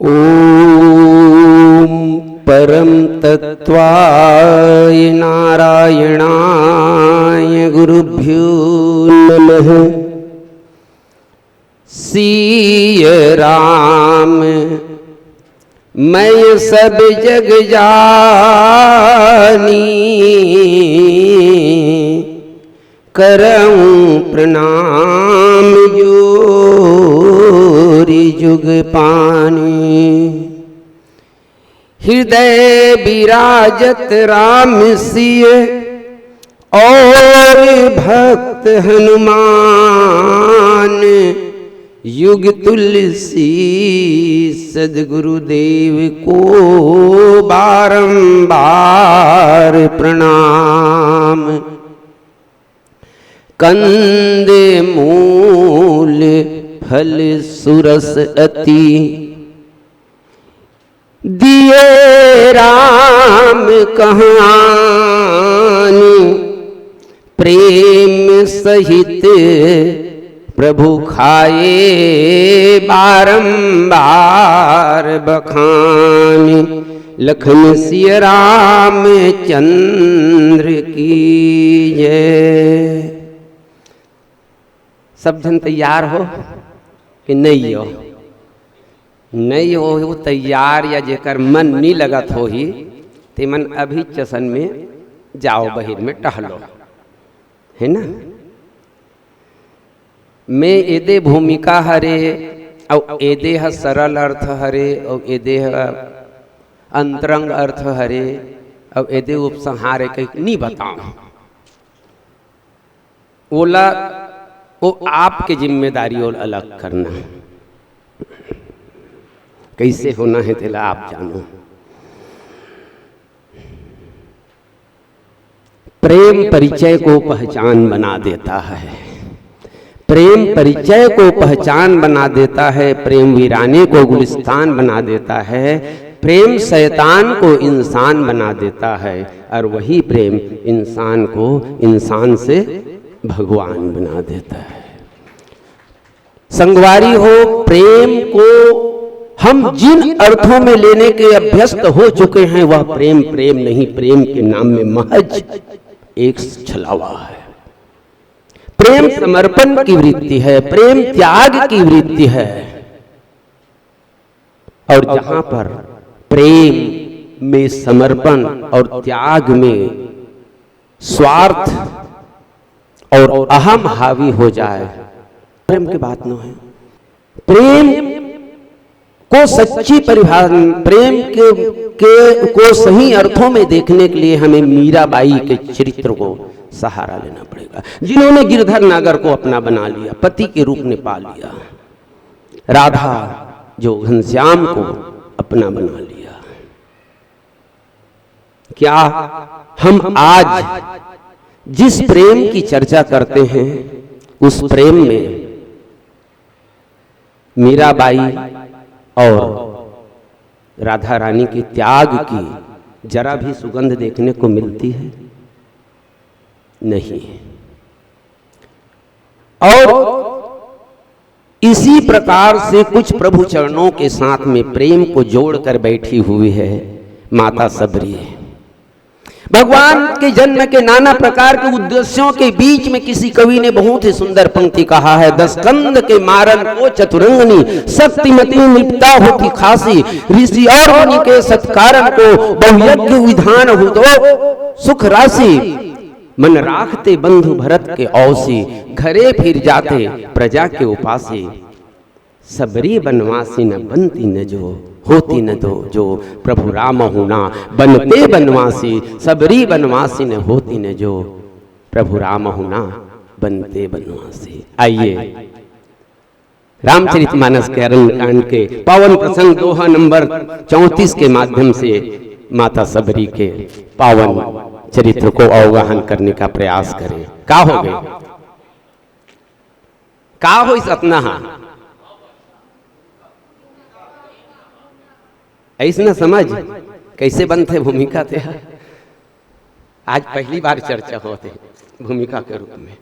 ओम परम तत्वाय नारायणाय गुरुभ्यो नमः। सिय राम मैं सब जग जानी, करऊं प्रणाम जोरि जुग पानी। हृदय विराजत राम सिय और भक्त हनुमान, युग तुलसी सद्गुरुदेव को बारंबार प्रणाम। कंद मूल फल सुरस अति, दिए राम कहानी। प्रेम सहित प्रभु खाए बारंबार बखानी। लखन सिय राम चंद्र की जय। सब जन तैयार हो कि नहीं हो? नहीं हो तैयार या जेकर मन नहीं लगत हो ही ते मन अभी चसन में जाओ, बहिर में टहलो, है ना। मैं एदे भूमिका हरे और एदे ह सरल अर्थ हरे और एदे ह अंतरंग अर्थ हरे और एदे उपसंहार कहीं नहीं बताऊं। ओला वो आपके जिम्मेदारी और अलग करना, कैसे होना है तेला आप जानो। प्रेम परिचय को पहचान बना देता है, प्रेम परिचय को पहचान बना देता है। प्रेम वीराने को गुलिस्तान बना देता है, प्रेम शैतान को इंसान बना देता है और वही प्रेम इंसान को इंसान से भगवान बना देता है। संगवारी हो, प्रेम को हम जिन अर्थों में लेने के अभ्यस्त हो चुके हैं वह प्रेम प्रेम नहीं, प्रेम के नाम में महज एक छलावा है। प्रेम समर्पण की वृत्ति है, प्रेम त्याग की वृत्ति है। और जहां पर प्रेम में समर्पण और त्याग में स्वार्थ और अहम हावी हो जाए, प्रेम की बात न है। प्रेम को सच्ची परिभाषा, प्रेम को सही अर्थों में देखने के लिए हमें मीराबाई के चरित्र को सहारा लेना पड़ेगा, जिन्होंने गिरधर नागर को अपना बना लिया, पति के रूप में पा लिया। राधा जो घनश्याम को अपना बना लिया। क्या हम आज जिस प्रेम की चर्चा करते हैं उस प्रेम में मीराबाई और राधा रानी के त्याग की जरा भी सुगंध देखने को मिलती है? नहीं। और इसी प्रकार से कुछ प्रभु चरणों के साथ में प्रेम को जोड़कर बैठी हुई है माता सबरी। भगवान के जन्म के नाना प्रकार के उद्देश्यों के बीच में किसी कवि ने बहुत ही सुंदर पंक्ति कहा है। 10 कंद के मारन को चतुरंगनी, शक्तिमती निपटा होती खासी। ऋषि और मुनि के सत्कारण को बहुयज्ञ विधान हो तो सुख राशि। मन राखते बंधु भरत के औसी, घरे फिर जाते प्रजा के उपासी। सबरी बनवासी न बनती न जो होती न तो जो, प्रभु राम होना बनते बनवासी। सबरी बनवासी न होती न जो, प्रभु राम होना बनते बनवासी। आइए रामचरितमानस के अरण्यकांड के पावन प्रसंग दोहा नंबर 34 के माध्यम से माता सबरी के पावन चरित्र को अवगाहन करने का प्रयास करें। का हो गए, का हो इस अपना ऐसे न समझ कैसे बनते भूमिका थे। आज पहली बार चर्चा होते भूमिका के रूप में।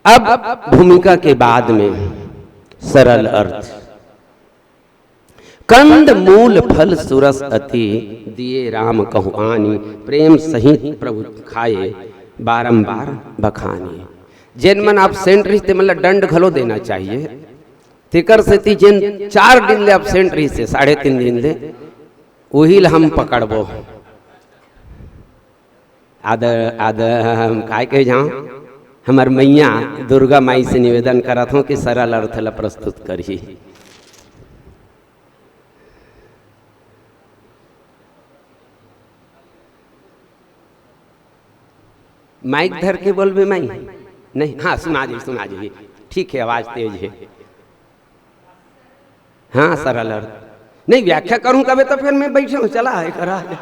अब भूमिका के बाद में सरल अर्थ कंद मूल फल सुरस अति दिए राम कहु आनी, प्रेम सहित प्रभु खाए बारंबार बखानी। जेन मन एबसेंट रही मतलब दंड घलो देना चाहिए। तिकर से ती जेन 4 दिन ले एबसेंट रही से 3.5 दिन ले वही ला हम पकड़बो। काय कहे जाऊँ हमार मैया दुर्गा माई से निवेदन करत हूँ कि सरल अर्थ ला प्रस्तुत करी। माइक धर के बोलबे माई नहीं, हाँ सुना जी ठीक है, आवाज तेज है। हाँ सरल अर्थ नहीं व्याख्या करूं कभी तो फिर मैं बैठे हूँ चला है करा।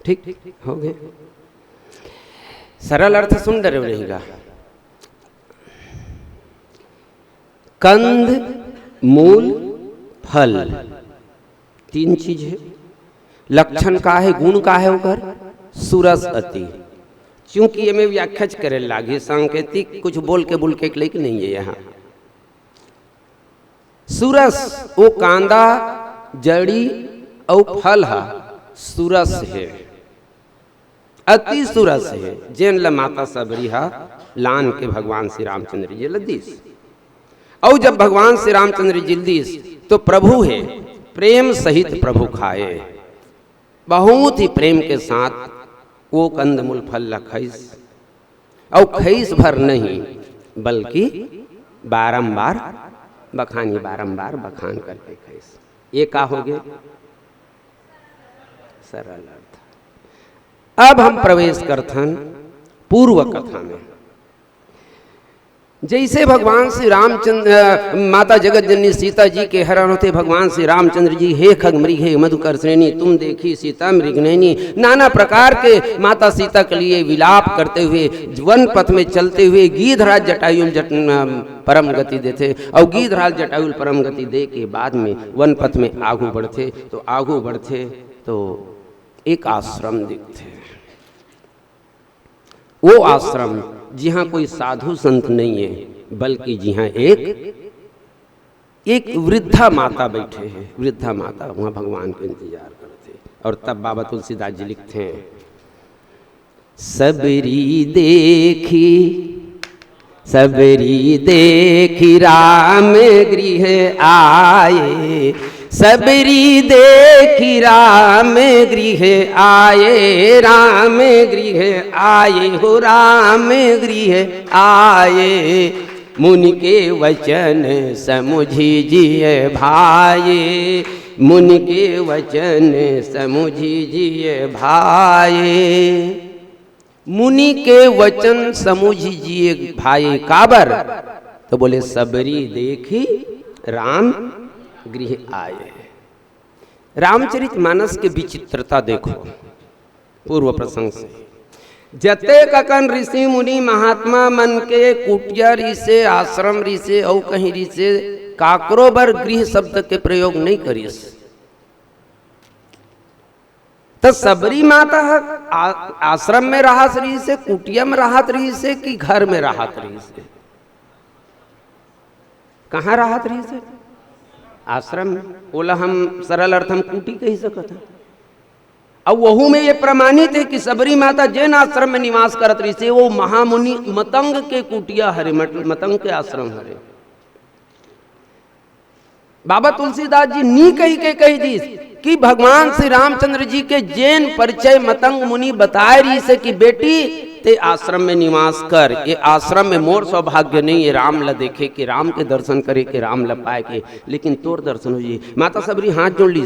ठीक हो गए। सरल अर्थ सुंदर रहेगा। कंद मूल फल 3 चीज है। लक्षण का है, गुण का है ओकर सुरस अति। क्योंकि ये में व्याख्या करे लागे सांकेतिक कुछ बोल के लेके नहीं है यहाँ। सुरस वो कांदा जड़ी और फल है, सुरस है, अति सुरस है। जेन ला माता सबरी हा लान के भगवान श्री रामचंद्र जी लदीस। और जब भगवान श्री रामचंद्र जी लदीस तो प्रभु है प्रेम सहित प्रभु खाए। बहुत ही प्रेम के साथ वो कंदमूल फल ला खैस, और खैस भर नहीं बल्कि बारंबार बखानी, बारंबार बखान करके खैस। ये का हो गए सरल अर्थ। अब हम प्रवेश करथन पूर्व कथा में। जैसे भगवान श्री रामचंद्र माता जगत जननी सीता जी के हरण होते भगवान श्री रामचंद्र जी हे खग मृगे मधुकर श्रेणी तुम देखी सीता मृगनैनी, नाना प्रकार के माता सीता के लिए विलाप करते हुए वन पथ में चलते हुए गीधराज जटायुल परम गति देते। और गीधराज जटायुल परम गति दे के बाद में वन पथ में आगू बढ़ते तो एक आश्रम दिखते। वो आश्रम जहाँ कोई साधु संत नहीं है बल्कि जहाँ एक वृद्धा माता बैठे हैं। वृद्धा माता वहाँ भगवान का इंतजार करते। और तब बाबा तुलसीदास जी लिखते हैं, सबरी देखी राम गृह आए, सबरी देखी राम गृह आए, राम गृह आए हो राम गृह आए, मुनि के वचन समुझिजिए भाई, मुनि के वचन समुझिजिए भाई। मुनि के वचन समुझिजिए भाई काबर, तो बोले सबरी देखी राम गृह आए। रामचरितमानस के विचित्रता देखो पूर्व प्रसंग से। जते ककन ऋषि मुनि महात्मा मन के कुटिया ऋषि आश्रम ऋषि और कहीं ऋषि काकरो बर गृह शब्द के प्रयोग नहीं करिस। तो सबरी माता आश्रम में राहत रही से, कुटिया में राहत रही से कि घर में राहत रही से? कहाँ राहत रही से? आश्रम में। बोला हम सरल अर्थ हम कुटी कही सकते हैं। अब वहू में ये प्रमाणित है कि सबरी माता जैन आश्रम में निवास करत रही से, वो महामुनि मतंग के कुटिया हरे, मतंग के आश्रम हरे। बाबा तुलसीदास जी नी कही दी कि भगवान श्री रामचंद्र जी के जैन परिचय मतंग मुनि बताए रही से कि बेटी ते आश्रम में निवास कर। ये आश्रम में मोर सौभाग्य नहीं है राम ला देखे के, राम के दर्शन करे के, राम ला पाए के, लेकिन तोर दर्शन हो जी। माता सबरी हाथ जोड़ ली,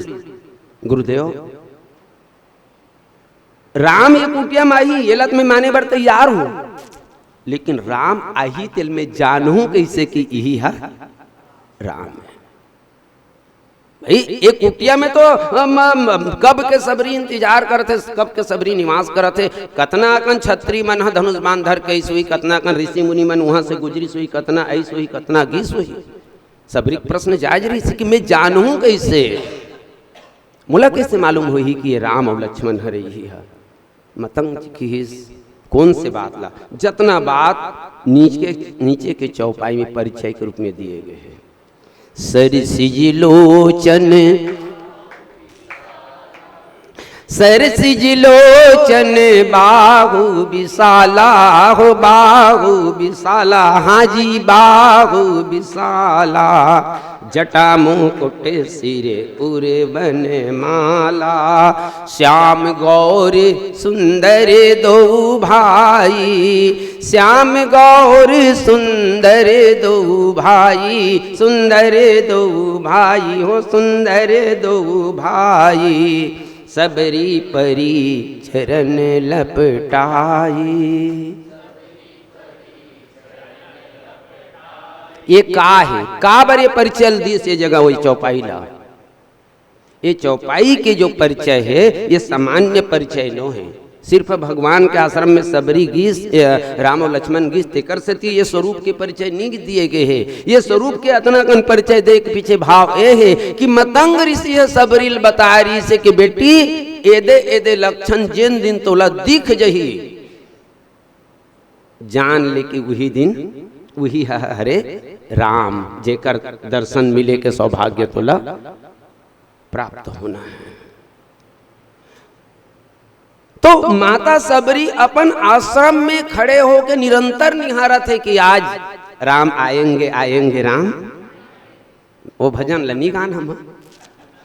गुरुदेव राम ये कुटिया में आई, ये लत में माने बर तैयार हूं, लेकिन राम आई तिल में जानू कैसे कि यही है राम है। भाई एक कुटिया में तो कब के सबरी इंतजार करते, कब के सबरी निवास करते। कतना कन छत्री मन धनुष बांध धर के सुई, कतना कन ऋषि मुनि मन वहां से गुजरी सुई, कतना आई सुई, कतना गी सुई। सबरी प्रश्न जायज रही कि मैं जानूं कैसे, मुला कैसे मालूम हुई कि ये राम और लक्ष्मण हरे ही है। मतंग की कौन से बात ला, जतना बात नीचे के चौपाई में परिचय के रूप में दिए गए हैं। सरसिज लोचन, सरसिज लोचन बाहु विशाला हो, बाहु विशाला, हाँ जी बाहु विशाला, जटा मुकुट सिरे पूरे बन माला, श्याम गौर सुंदर दो भाई, श्याम गौर सुंदर दो भाई, सुंदर दो भाई हो, सुंदर दो भाई, सबरी परी चरण लपटाई। ये का है, का बरे परिचय दी से जगह वही चौपाई ला। ये चौपाई के जो परिचय है ये सामान्य परिचय नो है, सिर्फ भगवान के आश्रम में सबरी गीस राम और लक्ष्मण गीस तेकर से थी, ये स्वरूप के परिचय नहीं दिए गए हैं। ये स्वरूप के अतना कन परिचय दे के पीछे भाव ये है कि मतंग ऋषि है सबरील बता रही से कि बेटी एदे एदे लक्षण जिन दिन तोला दिख जही, जान ले कि वही दिन वही है हरे राम, जेकर दर्शन मिले के सौभाग्य तोला प्राप्त होना है। तो माता सबरी अपन आश्रम में खड़े होकर निरंतर निहारत है कि आज राम आएंगे आएंगे राम। वो भजन लनी गान हम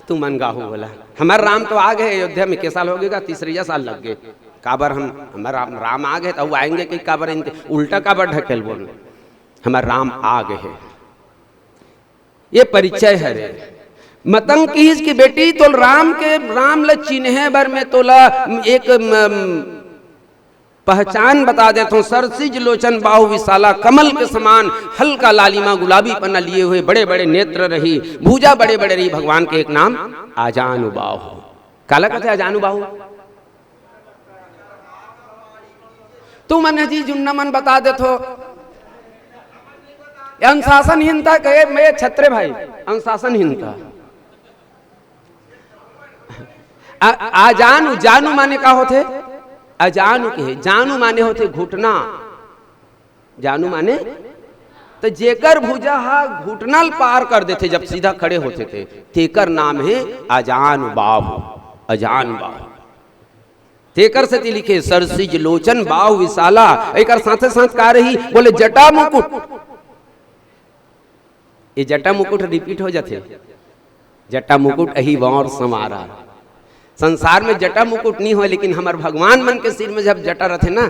तू मन गाहू बोला, हमारा राम तो आ गए अयोध्या में, के साल हो गएगा, 30 साल लग गए, काबर हम हमारा राम आ गए तो वो आएंगे कि काबर इनके उल्टा काबर ढकेल बोल, हमारा राम आ गए हैं। ये परिचय है रे मतंग की बेटी तो राम के राम ल चिन्हे बर में तोला एक पहचान बता देता हूँ। सरसिज लोचन बाहु विशाला, कमल के समान हल्का लालिमा गुलाबी पन्ना लिए हुए, बड़े बड़े नेत्र रही, भुजा बड़े बड़े रही। भगवान के एक नाम आजानुबाहु, काला कहते आजानुबाहु। तू मन जी जुन्ना मन बता देतो अनुशासनहीनता कहे मैं छत्रे भाई, अनुशासनहीनता। आजानु जानू माने का होते, अजानु के जानू माने होते घुटना, जानू माने तो जेकर भुजा हा घुटना पार कर देते जब सीधा खड़े होते थे, तेकर नाम है अजान बाहु, अजान बाहु। तेकर से लिखे सरसिज लोचन बाहु विशाला, एक साथे साथ का रही बोले जटा मुकुट। ये जटा मुकुट रिपीट हो जाते, जटा मुकुट अही वार समारा। संसार में जटा मुकुट नहीं हो, लेकिन हमारे भगवान मन के सिर में जब जटा रहते ना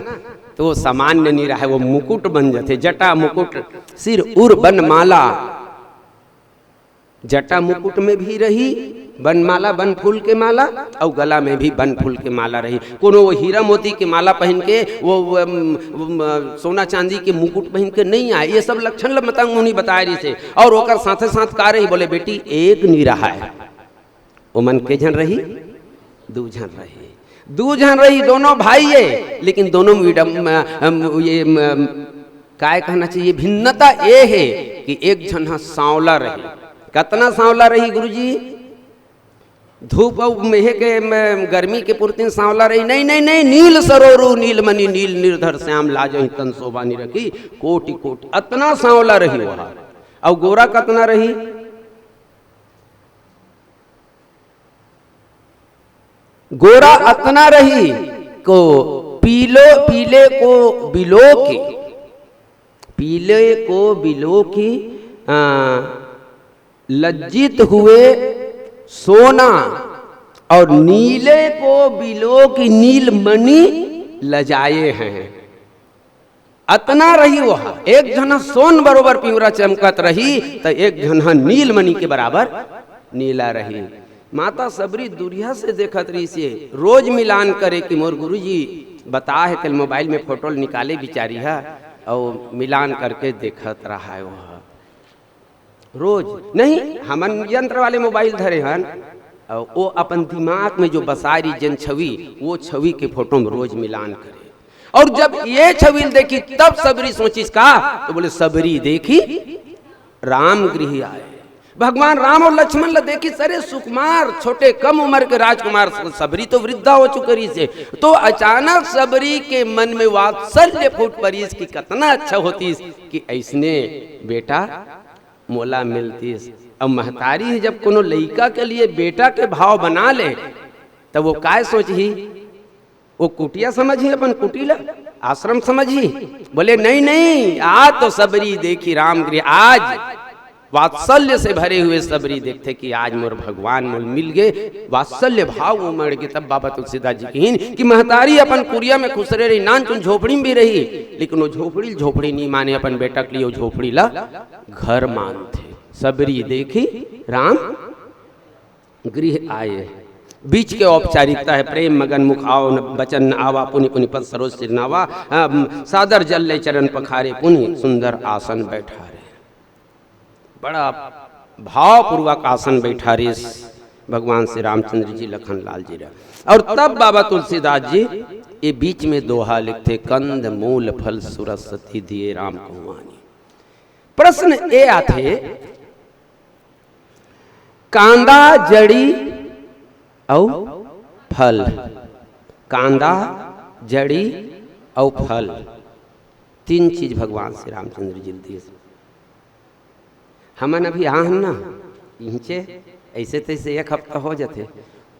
तो वो सामान्य नहीं रहा, वो मुकुट बन जाते। जटा मुकुट सिर उर बन माला, जटा मुकुट में भी रही बनमाला, बन फूल के माला, और गला में भी बन फूल के माला रही। कोनो वो हीरा मोती के माला पहन के वो सोना चांदी के मुकुट पहन के नहीं आए। ये सब लक्षण मतंग मुनि बताए रही थे। और ओकर साथे साथ का रही बोले बेटी एक नहीं रहा है, वो मन के झन रही दू झन रही, दू झन रही, दोनों भाई है, लेकिन दोनों ये काय कहना चाहिए भिन्नता ये है कि एक झन सांवला रही। कितना सांवला रही गुरुजी? धूप मेहे के गर्मी के पुरतिन सांवला रही? नहीं नहीं नहीं, नील सरोरु नीलमणि नील निर्धर श्याम लाजो तन शोभा नहीं रखी, कोटि कोटि अतना सांवला रही वहां। और गोरा कितना रही? गोरा अतना रही को पीले को बिलो की, पीले को बिलो की लज्जित हुए सोना, और नीले को बिलो की नीलमणि लजाए हैं। अतना रही वह, एक जन सोन बरोबर पिंवरा चमकत रही तो एक जन नीलमणि के बराबर नीला रही। माता सबरी दुरिया से देखत रही से रोज मिलान करे कि मोर गुरुजी बता है कल मोबाइल में फोटो निकाले बिचारी है, और मिलान करके देखत रहा है वह रोज। नहीं हमन यंत्र वाले मोबाइल धरे हन, वो अपन दिमाग में जो बसारी जन छवि, वो छवि के फोटो में रोज मिलान करे। और जब ये छवि देखी तब सबरी सोचिस का, तो बोले सबरी देखी राम गृह आए। भगवान राम और लक्ष्मण ला देखी सरे सुकुमार छोटे कम उम्र के राजकुमार, सबरी तो वृद्धा हो चुकरी से, तो अचानक सबरी के मन में वात्सल्य फूट पड़ी कि कितना अच्छा होती कि ऐसने बेटा मोला मिलती। अब महतारी है जब कोनो लड़का के लिए बेटा के भाव बना ले तब वो काय सोची, वो कुटिया समझी, अपन कुटीला आश्रम समझी। बोले नहीं नहीं, आज तो सबरी देखी राम गृह, आज वात्सल्य से भरे हुए सबरी देखते कि आज मोर भगवान मोल मिल गए, वात्सल्य भाव उमड़ गए। तब बाबा तुलसीदास जी कहीन कि महतारी अपन कुरिया में खुश रही, नान चुन झोपड़ी में भी रही, लेकिन वो झोपड़ी नहीं माने, अपन बेटा के लिए वो झोपड़ी ला घर मानते। सबरी देखी राम गृह आए, बीच के औपचारिकता है, प्रेम मगन मुख आओ बचन आवा, पुनि पुनि पद सरोज सिरनावा, सादर जल ले चरण पखारे, पुनि सुंदर आसन बैठा रे। बड़ा भावपूर्वक आसन बैठा रे भगवान श्री रामचंद्र जी, लखन लाल जी रहा। और तब बाबा तुलसीदास जी ये बीच में दोहा लिखते, कंद मूल फल सुरसती दिए राम कुमानी। प्रश्न ये आते, कांदा जड़ी औ फल, कांदा जड़ी और फल, तीन चीज भगवान श्री रामचंद्र जी दिए। हमन अभी यहाँ ना इंचे ऐसे तैसे एक हफ्ता हो जाते,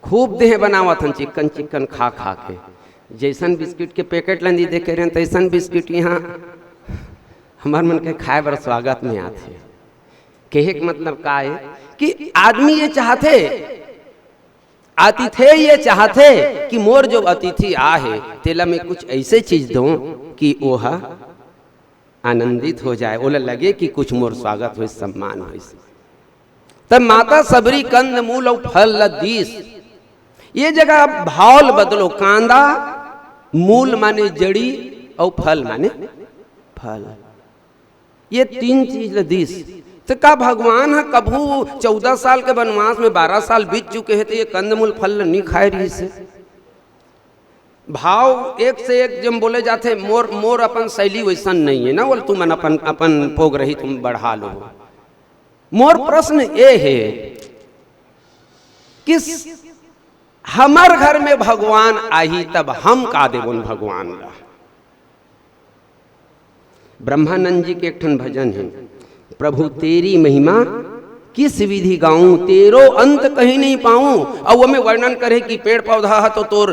खूब देह बनावत हन चिकन चिकन खा खा के, जैसन बिस्किट के पैकेट लंदी देखे रहे तैसन बिस्किट यहाँ हमार मन के खाए बर स्वागत में आते। कहे के मतलब का है कि आदमी ये चाहते, अतिथे ये चाहते कि मोर जो अतिथि आहे तेला में कुछ ऐसे चीज दूं कि वह आनंदित हो जाए, ओला लगे कि कुछ मोर स्वागत हो, सम्मान हो। तब माता सबरी कंद मूल और फल लदीस, ये जगह भाव बदलो, कांदा मूल माने जड़ी और फल माने फल, ये तीन चीज लदीस। तो का भगवान है कभू 14 साल के वनवास में 12 साल बीत चुके हैं तो ये कंदमूल फल नहीं खाए रही से। भाव एक से एक जब बोले जाते, मोर मोर अपन शैली वैसा नहीं है ना, बोल तुम अपन अपन पोग रही तुम बढ़ा लो। मोर प्रश्न ये है कि हमार घर में भगवान आई तब हम का देवन भगवान ला। ब्रह्मानंद जी के एक ठन भजन है, प्रभु तेरी महिमा किस विधि गाऊं, तेरो अंत कहीं नहीं पाऊं। और वो में वर्णन करे कि पेड़ पौधा है तो तोर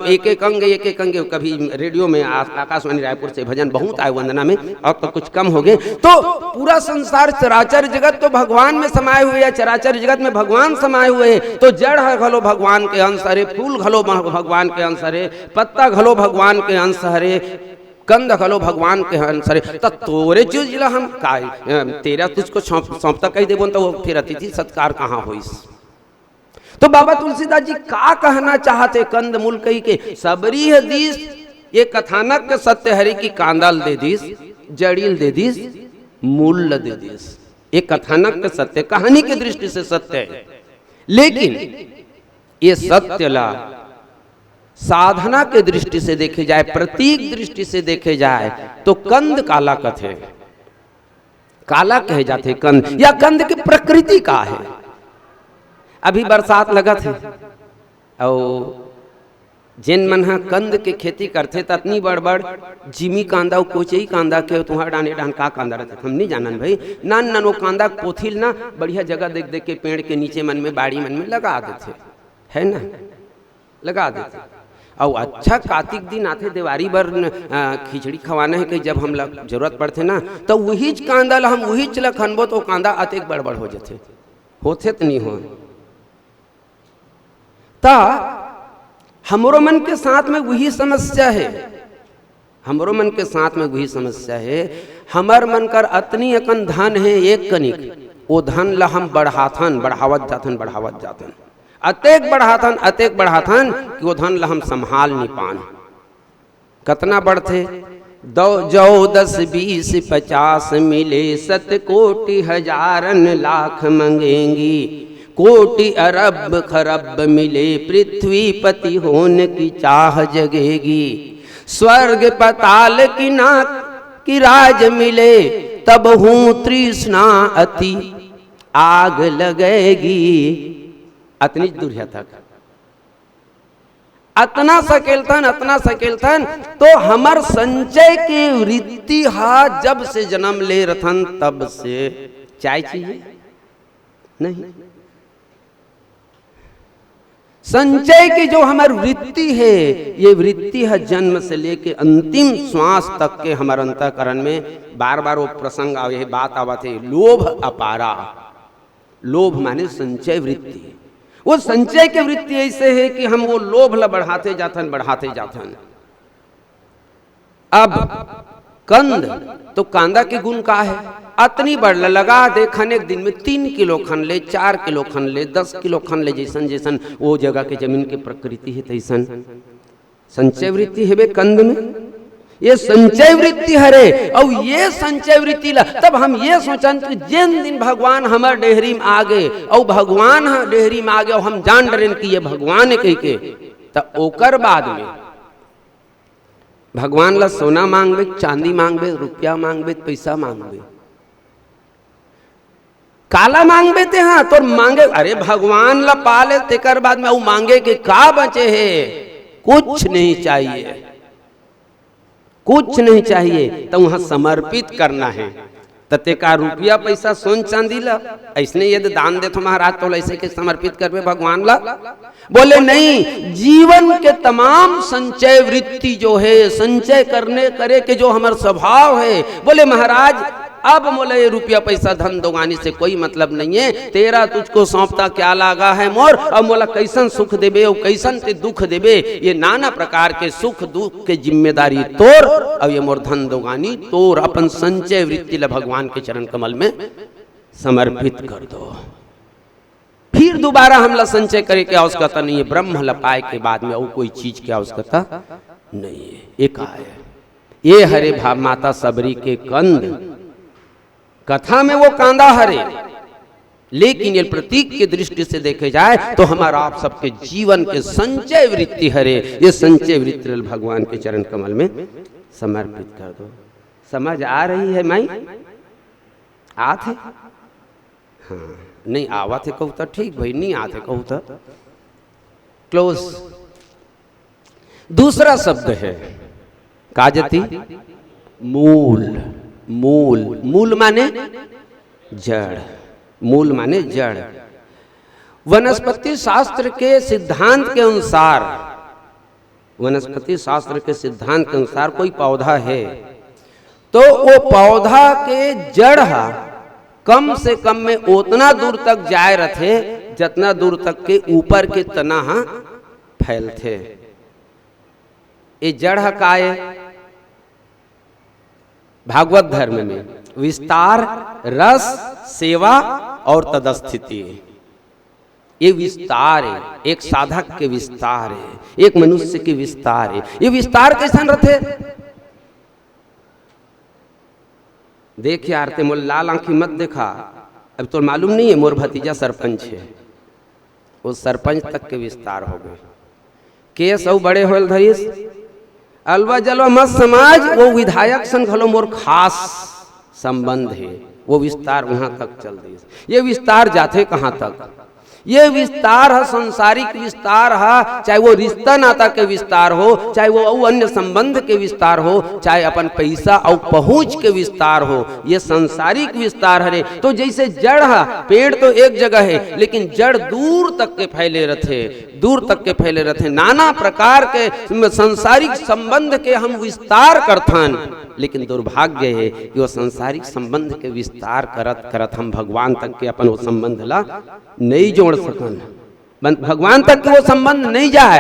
एक एक अंग, कभी रेडियो में आकाशवाणी रायपुर से भजन बहुत आए वंदना में, अब तो कुछ कम हो गए। तो पूरा संसार चराचर जगत तो भगवान में समाये हुए है, चराचर जगत में भगवान समाये हुए है। तो जड़ है घलो भगवान के अंश हरे, फूल घलो भगवान के अंश हरे, पत्ता घलो भगवान के अंश हरे, कंद खलो भगवान के अंसरे। तो तोरे चीज ला हम काय तेरा तुझको सौंपता कही देबो तो फिर अतिथि सत्कार कहाँ होइस। तो बाबा तुलसीदास जी का कहना चाहते, कंद मूल कही के सबरी है दीस, ये कथानक के सत्य हरि की कांदाल दे दीस, जड़ील दे दीस, मूल दे दीस। ये कथानक के सत्य कहानी की दृष्टि से सत्य है, लेकिन ये सत्य ला साधना के दृष्टि से देखे जाए, प्रतीक दृष्टि से देखे जाए तो कंद काला कथे, काला कहे जाते कंद, या कंद की प्रकृति का है। अभी बरसात लगा थे और जिन मन कंद के खेती करते ततनी बड़ जिमी कांदा और कोचई कांदा के तुम्हारा डाने डान का कांदा रहता हम नहीं जानन भाई, नान नान वो कांदा पोथिल ना बढ़िया जगह देख देख के पेड़ के नीचे मन में बाड़ी मन में लगा देते है ना, लगा देते। और अच्छा कार्तिक दिन आते दिवाली बर खिचड़ी खवाना है कि जब हम जरूरत पड़ते ना तो वही कांदा ला हम वही चला खनबो तो कांदा आते बड़बड़ हो जाते, होते तो नहीं हो। ता हमरो मन के साथ में वही समस्या है, हमरो मन के साथ में वही समस्या है। हमार मन कर अतनी अकन धन है एक कनिक, वो धन ला हम बढ़ावत जातन अतेक बढ़ाथन कि वो धन ला हम संभाल नहीं पान। कतना बढ़ते 2 10 20 50 मिले 7 कोटि हजारन लाख मंगेंगी, कोटि अरब खरब मिले पृथ्वी पति होने की चाह जगेगी। स्वर्ग पताल की नाक की राज मिले तब हूं तृष्णा अति आग लगेगी। अतनी दूरिया तक अतना सकेलथन तो हमर संचय के वृत्ति हा जब से जन्म ले रथन तब से चाय चाहिए नहीं। संचय की जो हमारी वृत्ति है, ये वृत्ति है जन्म से लेके अंतिम श्वास तक के हमारे अंतःकरण में बार बार वो प्रसंग आवे, बात आवत है, लोभ अपारा। लोभ माने संचय वृत्ति। वो संचय की वृत्ति ऐसे है कि हम वो लोभ ला बढ़ाते जाथन। अब कंद तो कांदा के गुण का है, अतनी बढ़ लगा देखन एक दिन में 3 किलो खन ले, 4 किलो खन ले, 10 किलो खन ले, जैसन जैसन वो जगह के जमीन के प्रकृति है तैसन संचय वृत्ति है बे कंद में। ये संचय वृत्ति हरे और ये संचय वृत्ति ला तब हम ये सोचन कि जिन दिन भगवान हमार डेहरी में आ गए और भगवान डेहरी में आ गए और हम जान डरेन कि ये भगवान कह के, तब ओकर बाद में भगवान ला सोना मांगबे, चांदी मांगबे, रुपया मांगबे, पैसा मांगबे, काला मांगबे ते हाँ तो मांगे। अरे भगवान ला पाले तेकर बाद में वो मांगे के का बचे है, कुछ नहीं चाहिए, कुछ नहीं चाहिए। तो वहां समर्पित करना है। तते का रुपया पैसा सोन चांदी ला ऐसने यदि दान दे तो महाराज तो ऐसे के समर्पित करबे भगवान ला? बोले नहीं, जीवन के तमाम संचय वृत्ति जो है, संचय करने करे के जो हमारा स्वभाव है, बोले महाराज अब मोले ये रुपया पैसा धन दोगानी से कोई मतलब नहीं है, तेरा तुझको सौंपता क्या लागा है मोर, अब मोला कैसन सुख देबे और कैसन ते दुख देबे, ये नाना प्रकार के सुख दुख के जिम्मेदारी तोर, अब ये मोर धन दोगानी तोर। अपन संचय वृत्ति ला भगवान के चरण कमल में समर्पित कर दो। फिर दोबारा हमला संचय करे की आवश्यकता नहीं है। ब्रह्म ला पाए के बाद में और कोई चीज की आवश्यकता नहीं है। एक है ये हरे भाव माता सबरी के कंद कथा में वो कांदा हरे, लेकिन ये प्रतीक की दृष्टि से देखे जाए तो हमारा आप सबके जीवन के संचय वृत्ति हरे। ये संचय वृत्ति भगवान के चरण कमल में समर्पित कर दो। समझ आ रही है माई? आते हाँ नहीं आवत है कहू तो ठीक भाई, नहीं आते कहू तो क्लोज। दूसरा शब्द है काजती मूल। मूल मूल माने जड़, मूल माने जड़। वनस्पति शास्त्र के सिद्धांत के अनुसार, वनस्पति शास्त्र के सिद्धांत के अनुसार कोई पौधा है तो वो पौधा के जड़ कम से कम में उतना दूर तक जाए रथे जितना दूर तक के ऊपर के तना फैलते। ये जड़ का है भागवत धर्म में विस्तार, रस, सेवा और तदस्थिति। ये विस्तार है, एक साधक के विस्तार है, एक मनुष्य के विस्तार है। ये विस्तार कैसा रहते? देख यार ते मोल लाल आंखी मत देखा, अब तो मालूम नहीं है मोर भतीजा सरपंच है, वो सरपंच तक के विस्तार हो गए। केस और बड़े होल धरीस अलवा जलवा मत समाज, वो विधायक सन घलो मोर खास संबंध है, वो विस्तार वहां तक चल दी। ये विस्तार जाते कहां तक? ये विस्तार है संसारिक विस्तार है, चाहे वो रिश्ता नाता के विस्तार हो, चाहे वो अन्य संबंध के विस्तार हो, चाहे अपन पैसा और पहुंच के विस्तार हो, ये संसारिक विस्तार है। तो जैसे जड़ है, पेड़ तो एक जगह है लेकिन जड़ दूर तक के फैले रहते, दूर तक के फैले रहते। नाना प्रकार के संसारिक संबंध के हम विस्तार करथन, लेकिन दुर्भाग्य है कि वो संसारिक संबंध के विस्तार करत करत हम भगवान तक के अपन वो संबंध ला नहीं जोड़ सकन, भगवान तक के वो संबंध नहीं जाए।